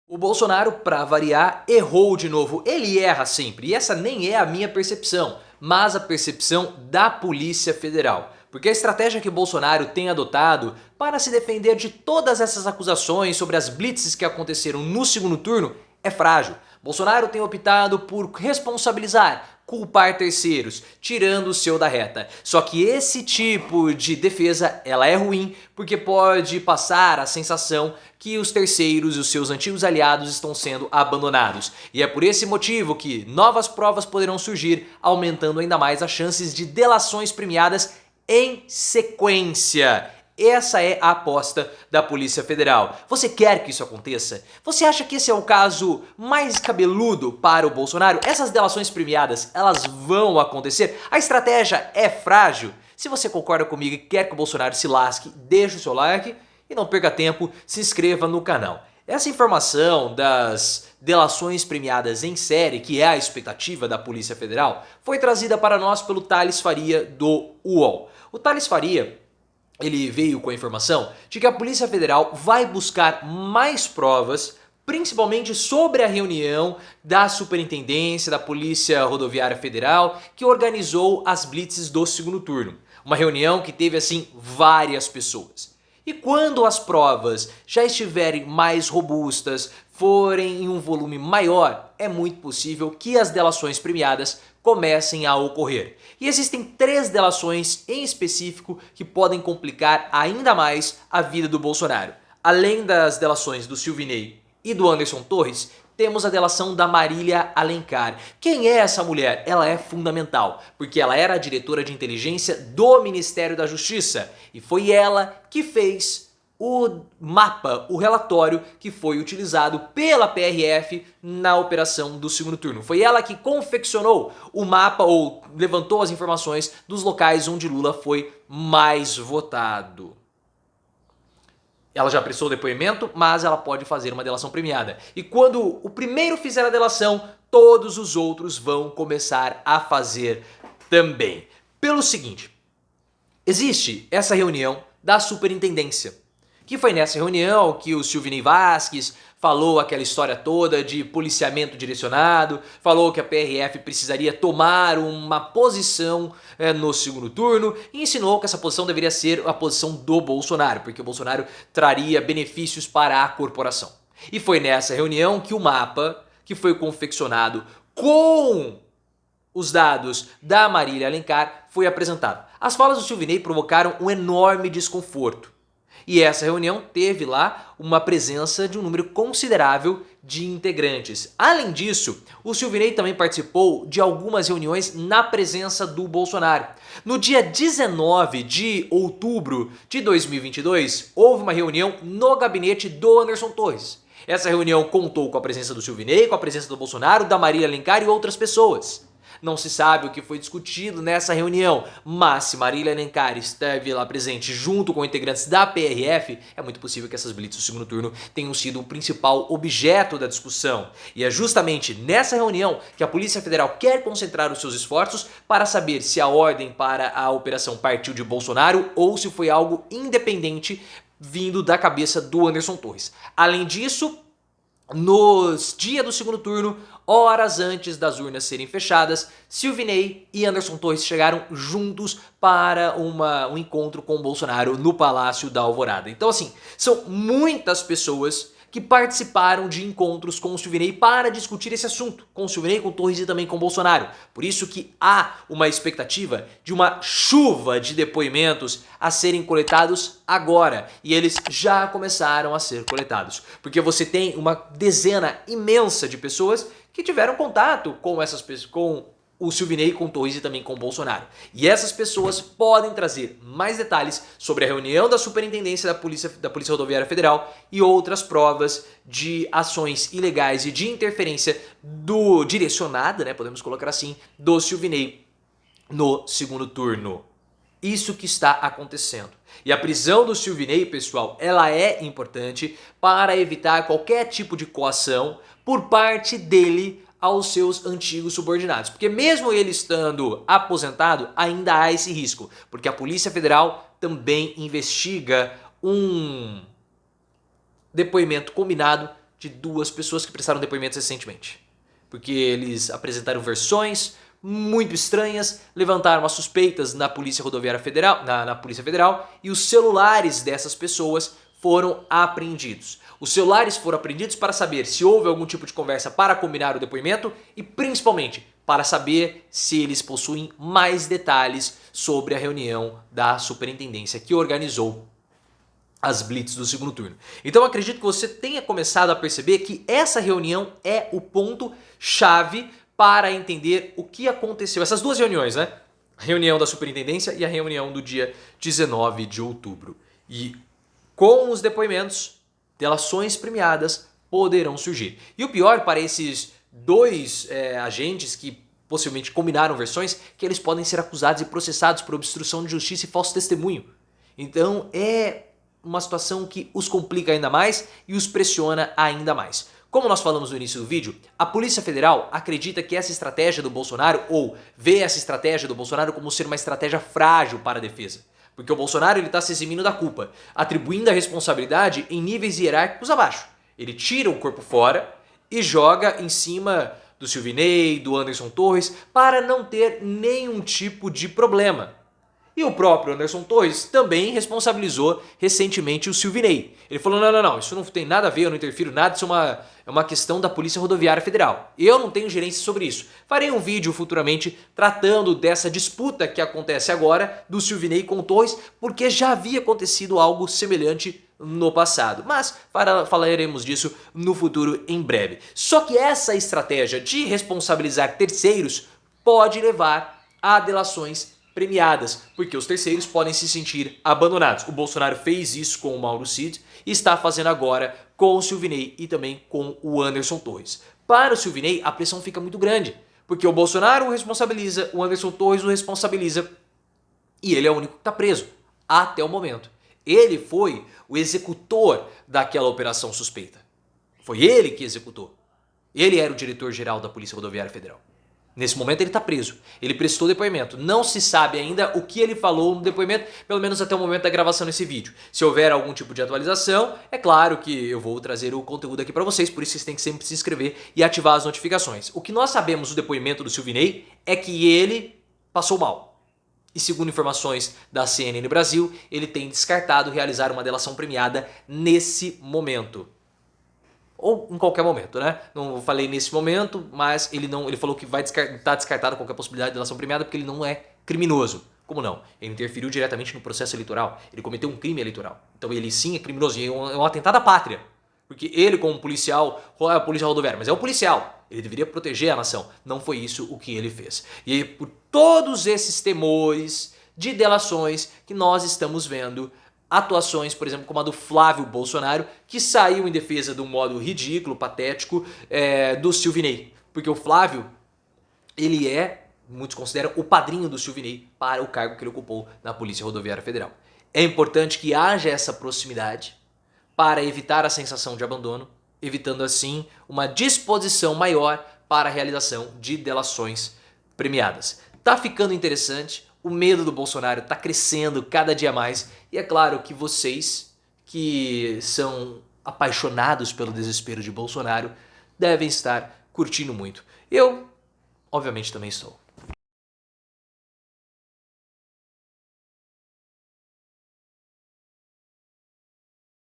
O Bolsonaro, para variar, errou de novo. Ele erra sempre, e essa nem é a minha percepção, mas a percepção da Polícia Federal. Porque a estratégia que Bolsonaro tem adotado para se defender de todas essas acusações sobre as blitzes que aconteceram no segundo turno é frágil. Bolsonaro tem optado por responsabilizar, culpar terceiros, tirando o seu da reta. Só que esse tipo de defesa, ela é ruim porque pode passar a sensação que os terceiros e os seus antigos aliados estão sendo abandonados. E é por esse motivo que novas provas poderão surgir, aumentando ainda mais as chances de delações premiadas em sequência. Essa é a aposta da Polícia Federal. Você quer que isso aconteça? Você acha que esse é o caso mais cabeludo para o Bolsonaro? Essas delações premiadas, elas vão acontecer? A estratégia é frágil? Se você concorda comigo e quer que o Bolsonaro se lasque, deixe o seu like e não perca tempo, se inscreva no canal. Essa informação das delações premiadas em série, que é a expectativa da Polícia Federal, foi trazida para nós pelo Thales Faria do UOL. O Thales Faria, ele veio com a informação de que a Polícia Federal vai buscar mais provas, principalmente sobre a reunião da Superintendência da Polícia Rodoviária Federal que organizou as blitzes do segundo turno. Uma reunião que teve assim várias pessoas. E quando as provas já estiverem mais robustas, forem em um volume maior, é muito possível que as delações premiadas comecem a ocorrer. E existem 3 delações em específico que podem complicar ainda mais a vida do Bolsonaro. Além das delações do Silvinei e do Anderson Torres, temos a delação da Marília Alencar. Quem é essa mulher? Ela é fundamental, porque ela era a diretora de inteligência do Ministério da Justiça e foi ela que fez o mapa, o relatório que foi utilizado pela PRF na operação do segundo turno. Foi ela que confeccionou o mapa ou levantou as informações dos locais onde Lula foi mais votado. Ela já prestou o depoimento, mas ela pode fazer uma delação premiada. E quando o primeiro fizer a delação, todos os outros vão começar a fazer também. Pelo seguinte, existe essa reunião da superintendência, que foi nessa reunião que o Silvinei Vasquez falou aquela história toda de policiamento direcionado, falou que a PRF precisaria tomar uma posição no segundo turno e ensinou que essa posição deveria ser a posição do Bolsonaro, porque o Bolsonaro traria benefícios para a corporação. E foi nessa reunião que o mapa, que foi confeccionado com os dados da Marília Alencar, foi apresentado. As falas do Silvinei provocaram um enorme desconforto. E essa reunião teve lá uma presença de um número considerável de integrantes. Além disso, o Silvinei também participou de algumas reuniões na presença do Bolsonaro. No dia 19 de outubro de 2022, houve uma reunião no gabinete do Anderson Torres. Essa reunião contou com a presença do Silvinei, com a presença do Bolsonaro, da Marília Alencar e outras pessoas. Não se sabe o que foi discutido nessa reunião, mas se Marília Alencar esteve lá presente junto com integrantes da PRF, é muito possível que essas blitzes do segundo turno tenham sido o principal objeto da discussão. E é justamente nessa reunião que a Polícia Federal quer concentrar os seus esforços para saber se a ordem para a operação partiu de Bolsonaro ou se foi algo independente vindo da cabeça do Anderson Torres. Além disso, nos dias do segundo turno, horas antes das urnas serem fechadas, Silvinei e Anderson Torres chegaram juntos para um encontro com o Bolsonaro no Palácio da Alvorada. Então assim, são muitas pessoas que participaram de encontros com o Silvinei para discutir esse assunto, com o Silvinei, com o Torres e também com o Bolsonaro. Por isso que há uma expectativa de uma chuva de depoimentos a serem coletados agora. E eles já começaram a ser coletados. Porque você tem uma dezena imensa de pessoas que tiveram contato com essas pessoas, com o Silvinei, com o Torres e também com o Bolsonaro. E essas pessoas podem trazer mais detalhes sobre a reunião da Superintendência da Polícia Rodoviária Federal e outras provas de ações ilegais e de interferência direcionada, podemos colocar assim, do Silvinei no segundo turno. Isso que está acontecendo. E a prisão do Silvinei, pessoal, ela é importante para evitar qualquer tipo de coação por parte dele aos seus antigos subordinados. Porque mesmo ele estando aposentado, ainda há esse risco. Porque a Polícia Federal também investiga um depoimento combinado de 2 pessoas que prestaram depoimentos recentemente. Porque eles apresentaram versões muito estranhas, levantaram as suspeitas na Polícia Rodoviária Federal, na Polícia Federal, e os celulares dessas pessoas foram apreendidos. Os celulares foram apreendidos para saber se houve algum tipo de conversa para combinar o depoimento e principalmente para saber se eles possuem mais detalhes sobre a reunião da superintendência que organizou as blitz do segundo turno. Então eu acredito que você tenha começado a perceber que essa reunião é o ponto chave para entender o que aconteceu. Essas 2 reuniões, né? A reunião da superintendência e a reunião do dia 19 de outubro. E com os depoimentos, delações premiadas poderão surgir. E o pior para esses 2 agentes que possivelmente combinaram versões, que eles podem ser acusados e processados por obstrução de justiça e falso testemunho. Então é uma situação que os complica ainda mais e os pressiona ainda mais. Como nós falamos no início do vídeo, a Polícia Federal acredita que essa estratégia do Bolsonaro, ou vê essa estratégia do Bolsonaro como ser uma estratégia frágil para a defesa. Porque o Bolsonaro está se eximindo da culpa, atribuindo a responsabilidade em níveis hierárquicos abaixo. Ele tira o corpo fora e joga em cima do Silvinei, do Anderson Torres, para não ter nenhum tipo de problema. E o próprio Anderson Torres também responsabilizou recentemente o Silvinei. Ele falou, não, isso não tem nada a ver, eu não interfiro nada, isso é uma questão da Polícia Rodoviária Federal. Eu não tenho gerência sobre isso. Farei um vídeo futuramente tratando dessa disputa que acontece agora do Silvinei com o Torres, porque já havia acontecido algo semelhante no passado. Mas falaremos disso no futuro em breve. Só que essa estratégia de responsabilizar terceiros pode levar a delações premiadas, porque os terceiros podem se sentir abandonados. O Bolsonaro fez isso com o Mauro Cid e está fazendo agora com o Silvinei e também com o Anderson Torres. Para o Silvinei, a pressão fica muito grande, porque o Bolsonaro o responsabiliza, o Anderson Torres o responsabiliza e ele é o único que está preso até o momento. Ele foi o executor daquela operação suspeita. Foi ele que executou. Ele era o diretor-geral da Polícia Rodoviária Federal. Nesse momento ele está preso, ele prestou depoimento, não se sabe ainda o que ele falou no depoimento, pelo menos até o momento da gravação desse vídeo. Se houver algum tipo de atualização, é claro que eu vou trazer o conteúdo aqui para vocês, por isso vocês têm que sempre se inscrever e ativar as notificações. O que nós sabemos do depoimento do Silvinei é que ele passou mal. E segundo informações da CNN Brasil, ele tem descartado realizar uma delação premiada nesse momento. Ou em qualquer momento, né? Não falei nesse momento, mas ele falou que vai estar descartada qualquer possibilidade de delação premiada porque ele não é criminoso. Como não? Ele interferiu diretamente no processo eleitoral. Ele cometeu um crime eleitoral. Então ele sim é criminoso. E é um atentado à pátria. Porque ele, como policial, é a polícia rodoviária, mas é um policial. Ele deveria proteger a nação. Não foi isso o que ele fez. E por todos esses temores de delações que nós estamos vendo, atuações, por exemplo, como a do Flávio Bolsonaro, que saiu em defesa de um modo ridículo, patético, do Silvinei. Porque o Flávio, ele é, muitos consideram, o padrinho do Silvinei para o cargo que ele ocupou na Polícia Rodoviária Federal. É importante que haja essa proximidade para evitar a sensação de abandono, evitando assim uma disposição maior para a realização de delações premiadas. Tá ficando interessante. O medo do Bolsonaro está crescendo cada dia mais e é claro que vocês que são apaixonados pelo desespero de Bolsonaro devem estar curtindo muito. Eu, obviamente, também estou.